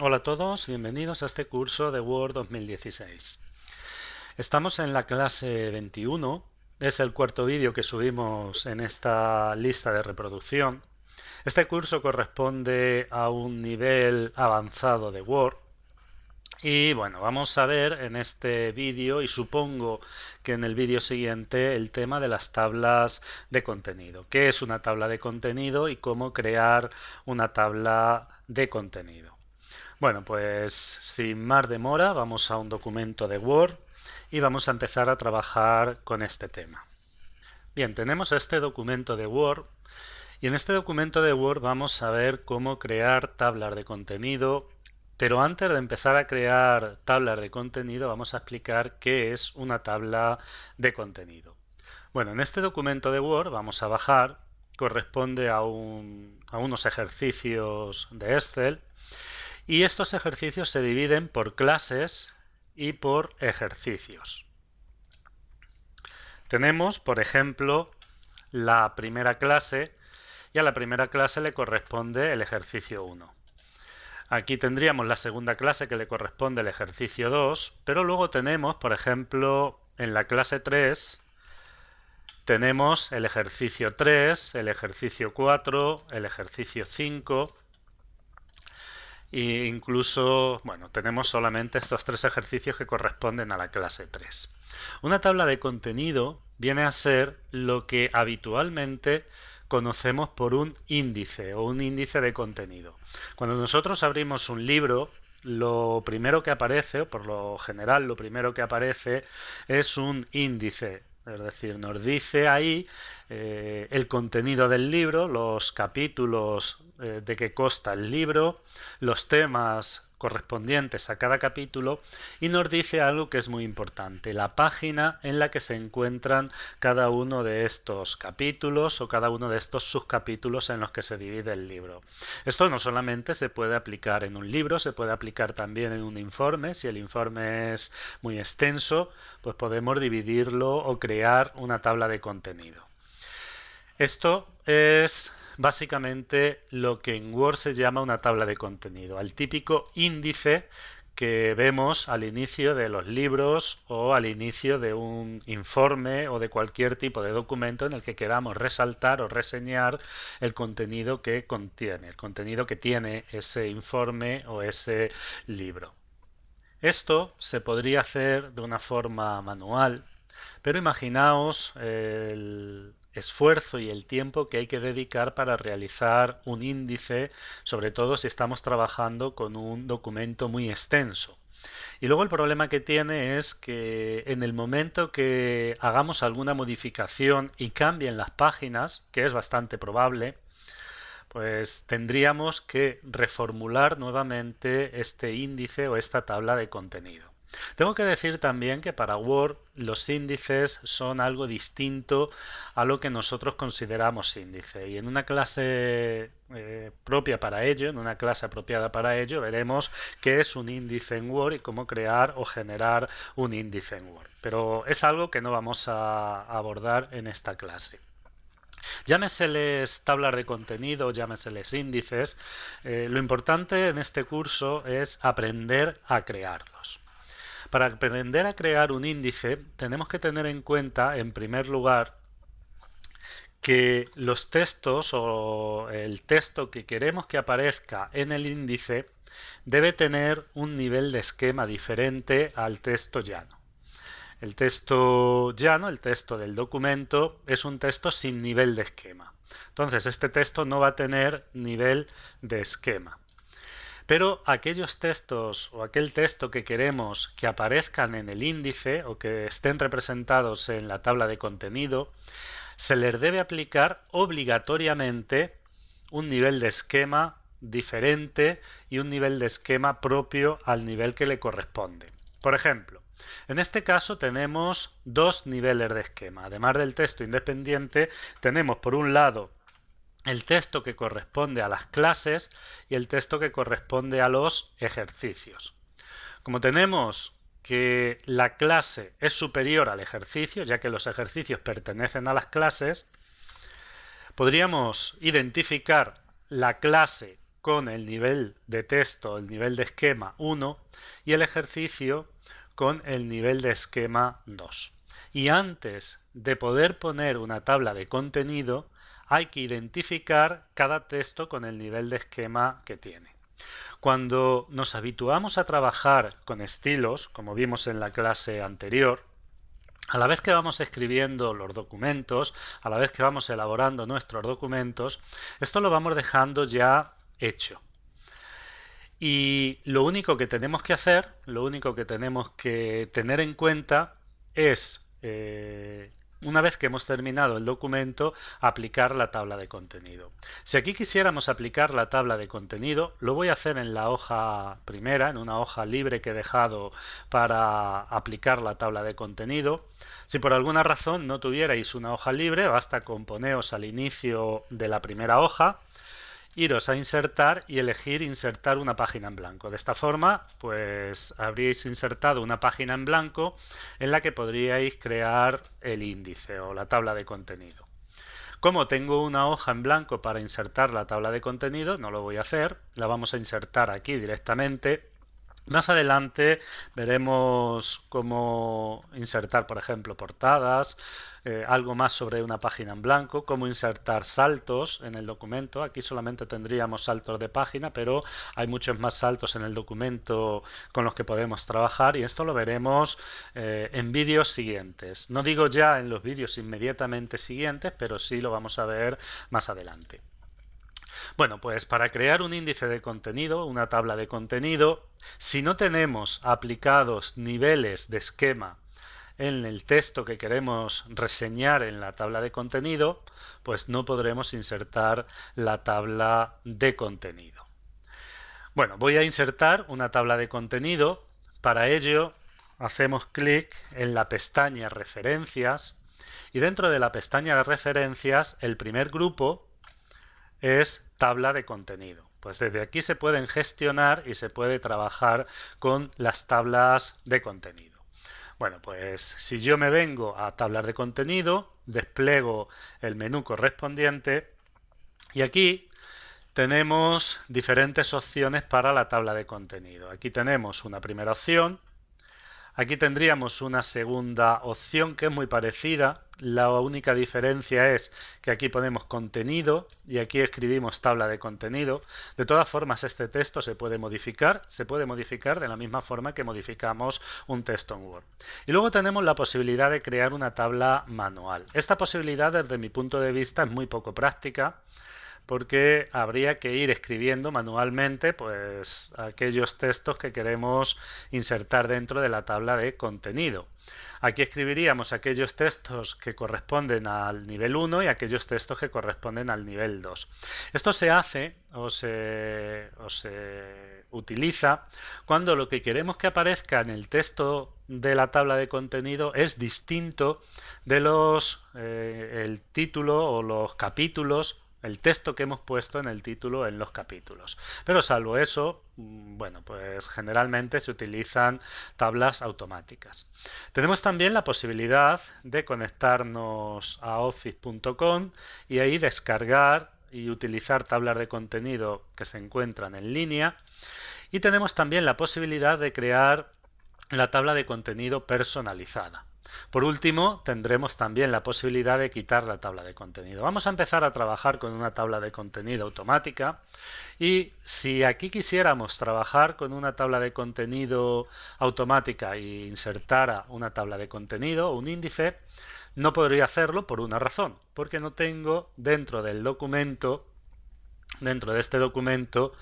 Hola a todos, bienvenidos a este curso de Word 2016. Estamos en la clase 21, es el cuarto vídeo que subimos en esta lista de reproducción. Este curso corresponde a un nivel avanzado de Word. Y bueno, vamos a ver en este vídeo y supongo que en el vídeo siguiente el tema de las tablas de contenido. ¿Qué es una tabla de contenido y cómo crear una tabla de contenido? Bueno, pues sin más demora vamos a un documento de Word y vamos a empezar a trabajar con este tema. Bien, tenemos este documento de Word y en este documento de Word vamos a ver cómo crear tablas de contenido, pero antes de empezar a crear tablas de contenido vamos a explicar qué es una tabla de contenido. Bueno, en este documento de Word vamos a bajar, corresponde a unos ejercicios de Excel. Y estos ejercicios se dividen por clases y por ejercicios. Tenemos, por ejemplo, la primera clase y a la primera clase le corresponde el ejercicio 1. Aquí tendríamos la segunda clase que le corresponde el ejercicio 2, pero luego tenemos, por ejemplo, en la clase 3 tenemos el ejercicio 3, el ejercicio 4, el ejercicio 5, e incluso, bueno, tenemos solamente estos tres ejercicios que corresponden a la clase 3. Una tabla de contenido viene a ser lo que habitualmente conocemos por un índice o un índice de contenido. Cuando nosotros abrimos un libro, lo primero que aparece, o por lo general lo primero que aparece, es un índice. Es decir, nos dice ahí el contenido del libro, los capítulos de que consta el libro, los temas correspondientes a cada capítulo y nos dice algo que es muy importante, la página en la que se encuentran cada uno de estos capítulos o cada uno de estos subcapítulos en los que se divide el libro. Esto no solamente se puede aplicar en un libro, se puede aplicar también en un informe. Si el informe es muy extenso, pues podemos dividirlo o crear una tabla de contenido. Esto es básicamente lo que en Word se llama una tabla de contenido, al típico índice que vemos al inicio de los libros o al inicio de un informe o de cualquier tipo de documento en el que queramos resaltar o reseñar el contenido que contiene, el contenido que tiene ese informe o ese libro. Esto se podría hacer de una forma manual, pero imaginaos el esfuerzo y el tiempo que hay que dedicar para realizar un índice, sobre todo si estamos trabajando con un documento muy extenso. Y luego el problema que tiene es que en el momento que hagamos alguna modificación y cambien las páginas, que es bastante probable, pues tendríamos que reformular nuevamente este índice o esta tabla de contenido. Tengo que decir también que para Word los índices son algo distinto a lo que nosotros consideramos índice, y en una clase propia para ello, en una clase apropiada para ello, veremos qué es un índice en Word y cómo crear o generar un índice en Word. Pero es algo que no vamos a abordar en esta clase. Llámeseles tablas de contenido, llámeseles índices, lo importante en este curso es aprender a crearlos. Para aprender a crear un índice tenemos que tener en cuenta, en primer lugar, que los textos o el texto que queremos que aparezca en el índice debe tener un nivel de esquema diferente al texto llano. El texto llano, el texto del documento, es un texto sin nivel de esquema. Entonces, este texto no va a tener nivel de esquema. Pero aquellos textos o aquel texto que queremos que aparezcan en el índice o que estén representados en la tabla de contenido, se les debe aplicar obligatoriamente un nivel de esquema diferente y un nivel de esquema propio al nivel que le corresponde. Por ejemplo, en este caso tenemos dos niveles de esquema. Además del texto independiente, tenemos por un lado el texto que corresponde a las clases y el texto que corresponde a los ejercicios. Como tenemos que la clase es superior al ejercicio, ya que los ejercicios pertenecen a las clases, podríamos identificar la clase con el nivel de texto, el nivel de esquema 1 y el ejercicio con el nivel de esquema 2. Y antes de poder poner una tabla de contenido, hay que identificar cada texto con el nivel de esquema que tiene. Cuando nos habituamos a trabajar con estilos, como vimos en la clase anterior, a la vez que vamos escribiendo los documentos, a la vez que vamos elaborando nuestros documentos, esto lo vamos dejando ya hecho. Y lo único que tenemos que hacer, lo único que tenemos que tener en cuenta es, una vez que hemos terminado el documento, aplicar la tabla de contenido. Si aquí quisiéramos aplicar la tabla de contenido, lo voy a hacer en la hoja primera, en una hoja libre que he dejado para aplicar la tabla de contenido. Si por alguna razón no tuvierais una hoja libre, basta con poneros al inicio de la primera hoja, iros a insertar y elegir insertar una página en blanco. De esta forma, pues habríais insertado una página en blanco en la que podríais crear el índice o la tabla de contenido. Como tengo una hoja en blanco para insertar la tabla de contenido, no lo voy a hacer, la vamos a insertar aquí directamente. Más adelante veremos cómo insertar, por ejemplo, portadas, algo más sobre una página en blanco, cómo insertar saltos en el documento. Aquí solamente tendríamos saltos de página, pero hay muchos más saltos en el documento con los que podemos trabajar y esto lo veremos en vídeos siguientes. No digo ya en los vídeos inmediatamente siguientes, pero sí lo vamos a ver más adelante. Bueno, pues para crear un índice de contenido, una tabla de contenido, si no tenemos aplicados niveles de esquema en el texto que queremos reseñar en la tabla de contenido, pues no podremos insertar la tabla de contenido. Bueno, voy a insertar una tabla de contenido. Para ello hacemos clic en la pestaña Referencias y dentro de la pestaña de Referencias el primer grupo es tabla de contenido. Pues desde aquí se pueden gestionar y se puede trabajar con las tablas de contenido. Bueno, pues si yo me vengo a tablas de contenido, despliego el menú correspondiente y aquí tenemos diferentes opciones para la tabla de contenido. Aquí tenemos una primera opción. Aquí tendríamos una segunda opción que es muy parecida. La única diferencia es que aquí ponemos contenido y aquí escribimos tabla de contenido. De todas formas, este texto se puede modificar de la misma forma que modificamos un texto en Word. Y luego tenemos la posibilidad de crear una tabla manual. Esta posibilidad, desde mi punto de vista, es muy poco práctica, porque habría que ir escribiendo manualmente pues aquellos textos que queremos insertar dentro de la tabla de contenido. Aquí escribiríamos aquellos textos que corresponden al nivel 1 y aquellos textos que corresponden al nivel 2. Esto se hace o se utiliza cuando lo que queremos que aparezca en el texto de la tabla de contenido es distinto de el título o los capítulos, el texto que hemos puesto en el título en los capítulos. Pero salvo eso, bueno, pues generalmente se utilizan tablas automáticas. Tenemos también la posibilidad de conectarnos a office.com y ahí descargar y utilizar tablas de contenido que se encuentran en línea. Y tenemos también la posibilidad de crear la tabla de contenido personalizada. Por último, tendremos también la posibilidad de quitar la tabla de contenido. Vamos a empezar a trabajar con una tabla de contenido automática y si aquí quisiéramos trabajar con una tabla de contenido automática e insertara una tabla de contenido o un índice, no podría hacerlo por una razón, porque no tengo dentro del documento, dentro de este documento,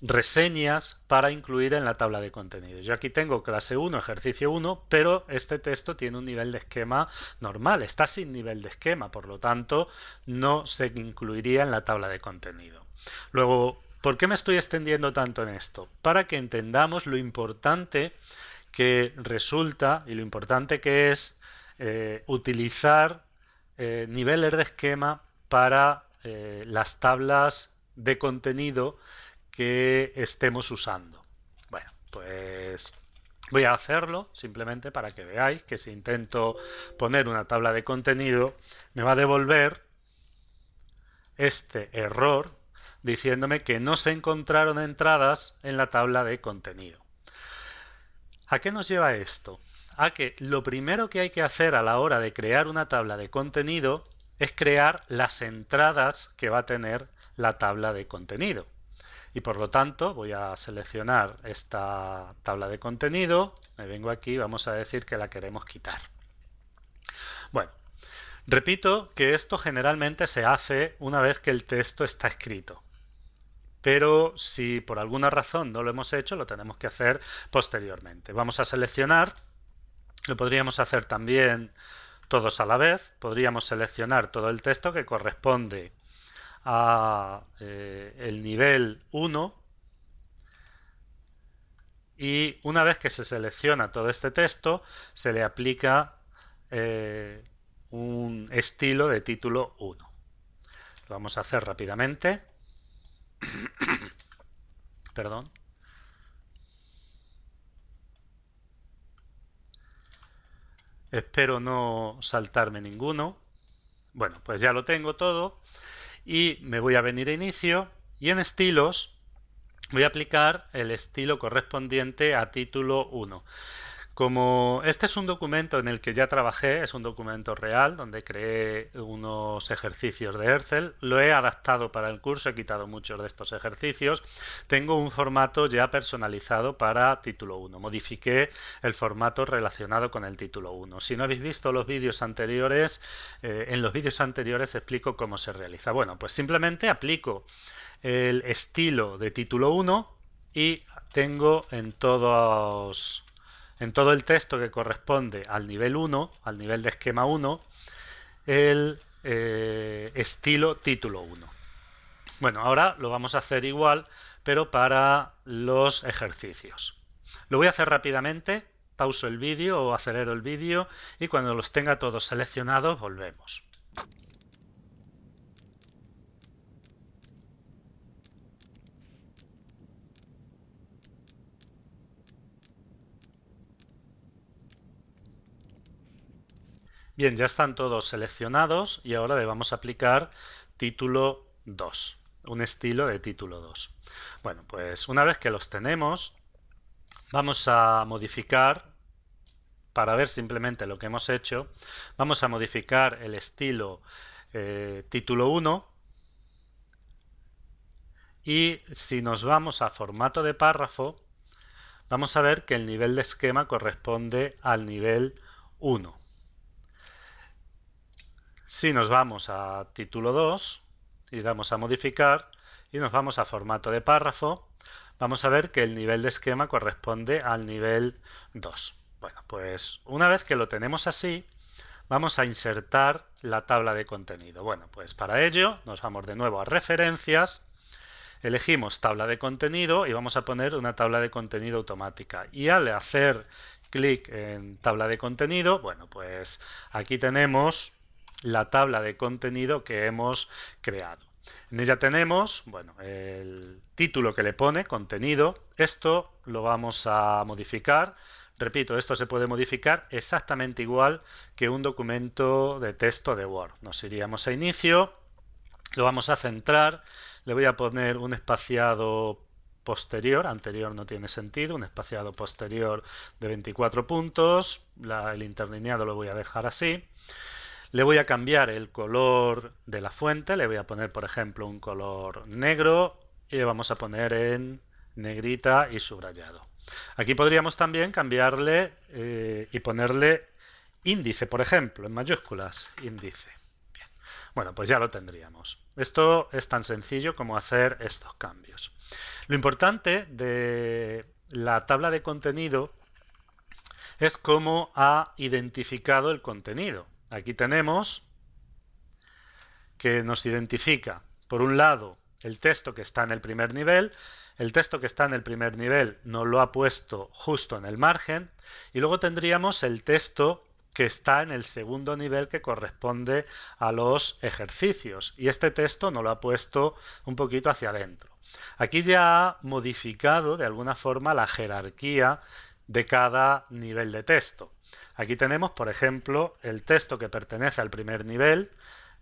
reseñas para incluir en la tabla de contenido. Yo aquí tengo clase 1, ejercicio 1, pero este texto tiene un nivel de esquema normal, está sin nivel de esquema, por lo tanto no se incluiría en la tabla de contenido. Luego, ¿por qué me estoy extendiendo tanto en esto? Para que entendamos lo importante que resulta y lo importante que es utilizar niveles de esquema para las tablas de contenido que estemos usando. Bueno, pues voy a hacerlo simplemente para que veáis que si intento poner una tabla de contenido me va a devolver este error diciéndome que no se encontraron entradas en la tabla de contenido. ¿A qué nos lleva esto? A que lo primero que hay que hacer a la hora de crear una tabla de contenido es crear las entradas que va a tener la tabla de contenido. Y por lo tanto voy a seleccionar esta tabla de contenido, me vengo aquí y vamos a decir que la queremos quitar. Bueno, repito que esto generalmente se hace una vez que el texto está escrito. Pero si por alguna razón no lo hemos hecho, lo tenemos que hacer posteriormente. Vamos a seleccionar, lo podríamos hacer también todos a la vez, podríamos seleccionar todo el texto que corresponde a el nivel 1 y una vez que se selecciona todo este texto se le aplica un estilo de título 1. Lo vamos a hacer rápidamente. Perdón. Espero no saltarme ninguno. Bueno, pues ya lo tengo todo y me voy a venir a inicio y en estilos voy a aplicar el estilo correspondiente a título 1. Como este es un documento en el que ya trabajé, es un documento real donde creé unos ejercicios de Excel, lo he adaptado para el curso, he quitado muchos de estos ejercicios, tengo un formato ya personalizado para título 1, modifiqué el formato relacionado con el título 1. Si no habéis visto los vídeos anteriores, en los vídeos anteriores explico cómo se realiza. Bueno, pues simplemente aplico el estilo de título 1 y tengo en todo el texto que corresponde al nivel 1, al nivel de esquema 1, el estilo título 1. Bueno, ahora lo vamos a hacer igual, pero para los ejercicios. Lo voy a hacer rápidamente, pauso el vídeo o acelero el vídeo y cuando los tenga todos seleccionados volvemos. Bien, ya están todos seleccionados y ahora le vamos a aplicar título 2, un estilo de título 2. Bueno, pues una vez que los tenemos, vamos a modificar, para ver simplemente lo que hemos hecho, vamos a modificar el estilo título 1 y si nos vamos a formato de párrafo, vamos a ver que el nivel de esquema corresponde al nivel 1. Si nos vamos a título 2 y damos a modificar y nos vamos a formato de párrafo, vamos a ver que el nivel de esquema corresponde al nivel 2. Bueno, pues una vez que lo tenemos así, vamos a insertar la tabla de contenido. Bueno, pues para ello nos vamos de nuevo a referencias, elegimos tabla de contenido y vamos a poner una tabla de contenido automática. Y al hacer clic en tabla de contenido, bueno, pues aquí tenemos la tabla de contenido que hemos creado. En ella tenemos, bueno, el título que le pone, contenido. Esto lo vamos a modificar. Repito, esto se puede modificar exactamente igual que un documento de texto de Word. Nos iríamos a inicio, lo vamos a centrar, le voy a poner un espaciado posterior, anterior no tiene sentido, un espaciado posterior de 24 puntos, el interlineado lo voy a dejar así. Le voy a cambiar el color de la fuente, le voy a poner por ejemplo un color negro y le vamos a poner en negrita y subrayado. Aquí podríamos también cambiarle y ponerle índice, por ejemplo, en mayúsculas, índice. Bien. Bueno, pues ya lo tendríamos. Esto es tan sencillo como hacer estos cambios. Lo importante de la tabla de contenido es cómo ha identificado el contenido. Aquí tenemos que nos identifica, por un lado, el texto que está en el primer nivel. El texto que está en el primer nivel nos lo ha puesto justo en el margen. Y luego tendríamos el texto que está en el segundo nivel que corresponde a los ejercicios. Y este texto nos lo ha puesto un poquito hacia adentro. Aquí ya ha modificado de alguna forma la jerarquía de cada nivel de texto. Aquí tenemos, por ejemplo, el texto que pertenece al primer nivel,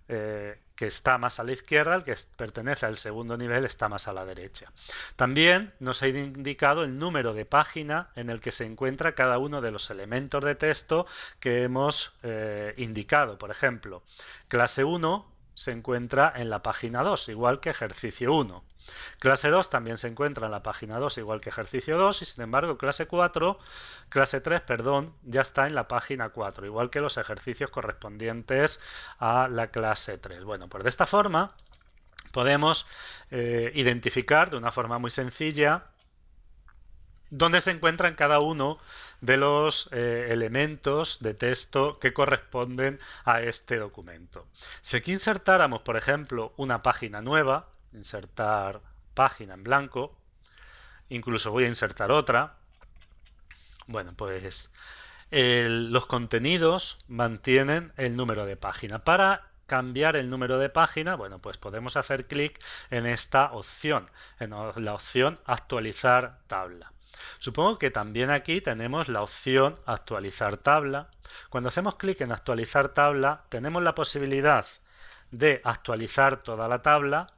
que está más a la izquierda, el que pertenece al segundo nivel está más a la derecha. También nos ha indicado el número de página en el que se encuentra cada uno de los elementos de texto que hemos indicado. Por ejemplo, clase 1 se encuentra en la página 2, igual que ejercicio 1. Clase 2 también se encuentra en la página 2, igual que ejercicio 2, y sin embargo clase 3, perdón, ya está en la página 4, igual que los ejercicios correspondientes a la clase 3. Bueno, pues de esta forma podemos identificar de una forma muy sencilla dónde se encuentran cada uno de los elementos de texto que corresponden a este documento. Si aquí insertáramos, por ejemplo, una página nueva, insertar página en blanco, incluso voy a insertar otra, bueno, pues los contenidos mantienen el número de página. Para cambiar el número de página, bueno, pues podemos hacer clic en esta opción, en la opción actualizar tabla. Supongo que también aquí tenemos la opción actualizar tabla. Cuando hacemos clic en actualizar tabla, tenemos la posibilidad de actualizar toda la tabla.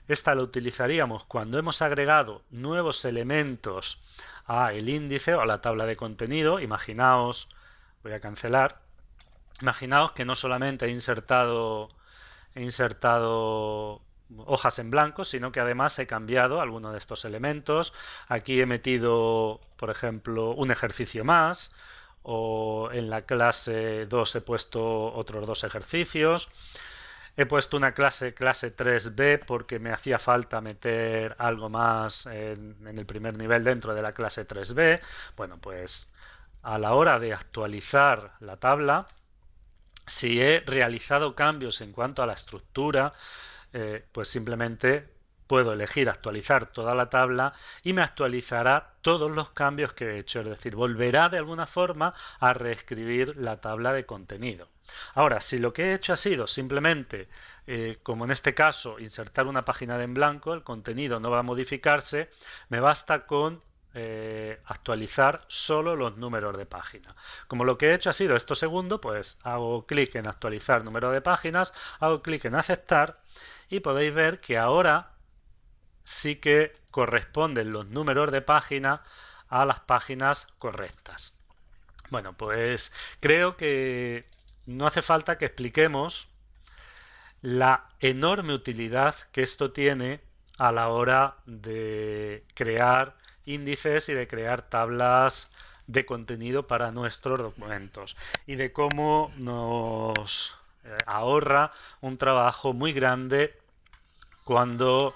Esta la utilizaríamos cuando hemos agregado nuevos elementos a el índice o a la tabla de contenido. Imaginaos, voy a cancelar, imaginaos que no solamente he insertado hojas en blanco, sino que además he cambiado alguno de estos elementos. Aquí he metido, por ejemplo, un ejercicio más, o en la clase 2 he puesto otros 2 ejercicios. He puesto una clase 3B porque me hacía falta meter algo más en el primer nivel dentro de la clase 3B. Bueno, pues a la hora de actualizar la tabla, si he realizado cambios en cuanto a la estructura, pues simplemente puedo elegir actualizar toda la tabla y me actualizará todos los cambios que he hecho, es decir, volverá de alguna forma a reescribir la tabla de contenido. Ahora, si lo que he hecho ha sido simplemente, como en este caso, insertar una página en blanco, el contenido no va a modificarse, me basta con actualizar solo los números de página. Como lo que he hecho ha sido esto segundo, pues hago clic en actualizar número de páginas, hago clic en aceptar y podéis ver que ahora sí que corresponden los números de página a las páginas correctas. Bueno, pues creo que no hace falta que expliquemos la enorme utilidad que esto tiene a la hora de crear índices y de crear tablas de contenido para nuestros documentos y de cómo nos ahorra un trabajo muy grande cuando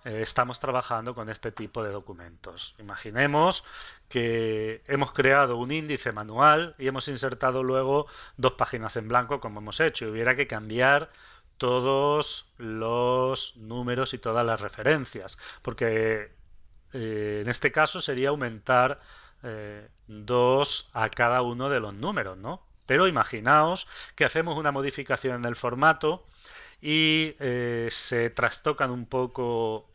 estamos trabajando con este tipo de documentos. Imaginemos que hemos creado un índice manual y hemos insertado luego 2 páginas en blanco como hemos hecho y hubiera que cambiar todos los números y todas las referencias, porque en este caso sería aumentar 2 a cada uno de los números, ¿no? Pero imaginaos que hacemos una modificación en el formato y se trastocan un poco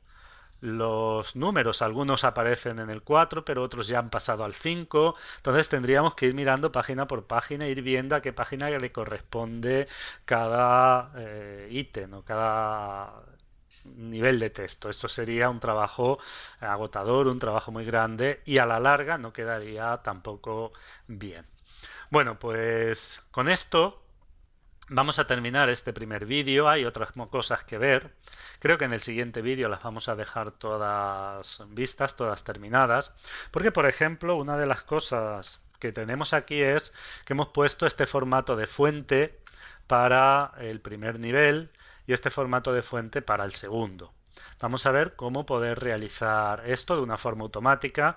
los números. Algunos aparecen en el 4, pero otros ya han pasado al 5. Entonces tendríamos que ir mirando página por página e ir viendo a qué página le corresponde cada ítem o cada nivel de texto. Esto sería un trabajo agotador, un trabajo muy grande y a la larga no quedaría tampoco bien. Bueno, pues con esto vamos a terminar este primer vídeo. Hay otras cosas que ver. Creo que en el siguiente vídeo las vamos a dejar todas vistas, todas terminadas. Porque, por ejemplo, una de las cosas que tenemos aquí es que hemos puesto este formato de fuente para el primer nivel y este formato de fuente para el segundo. Vamos a ver cómo poder realizar esto de una forma automática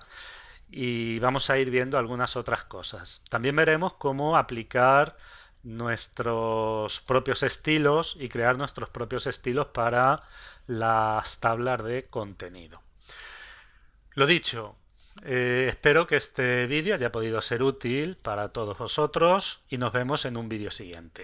y vamos a ir viendo algunas otras cosas. También veremos cómo aplicar nuestros propios estilos y crear nuestros propios estilos para las tablas de contenido. Lo dicho, espero que este vídeo haya podido ser útil para todos vosotros y nos vemos en un vídeo siguiente.